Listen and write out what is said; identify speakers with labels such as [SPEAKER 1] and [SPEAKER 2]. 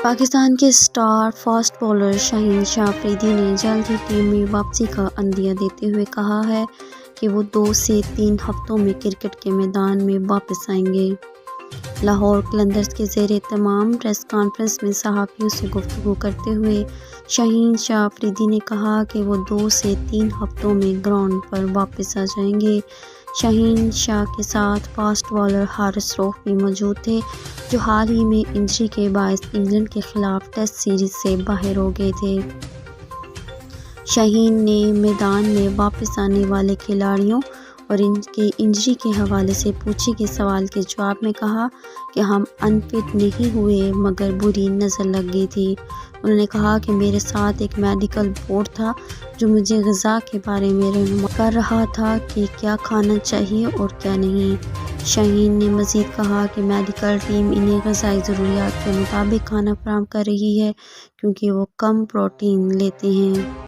[SPEAKER 1] پاکستان کے star fast bowler Shaheen Shah Afridi نے جلد ہی ٹیم میں واپسی کا عندیہ دیتے ہوئے کہا ہے کہ وہ 2 سے 3 ہفتوں میں کرکٹ کے میدان میں واپس آئیں گے۔ لاہور قلندرز کے زیر اہتمام پریس کانفرنس میں صحافیوں سے گفتگو کرتے ہوئے شاہین شاہ افریدی نے کہا کہ وہ 2 سے 3 ہفتوں میں گراؤنڈ پر واپس آ جائیں گے۔ شاہین شاہ کے ساتھ فاسٹ بولر حارث رؤف بھی موجود تھے، جو حال ہی میں انجری کے باعث انگلینڈ کے خلاف ٹیسٹ سیریز سے باہر ہو گئے تھے۔ شاہین نے میدان میں واپس آنے والے کھلاڑیوں اور ان کی انجری کے حوالے سے پوچھے گئے سوال کے جواب میں کہا کہ ہم ان فٹ نہیں ہوئے مگر بری نظر لگ گئی تھی۔ انہوں نے کہا کہ میرے ساتھ ایک میڈیکل بورڈ تھا جو مجھے غذا کے بارے میں رہنمائی کر رہا تھا کہ کیا کھانا چاہیے اور کیا نہیں۔ شاہین نے مزید کہا کہ میڈیکل ٹیم انہیں غذائی ضروریات کے مطابق کھانا فراہم کر رہی ہے کیونکہ وہ کم پروٹین لیتے ہیں۔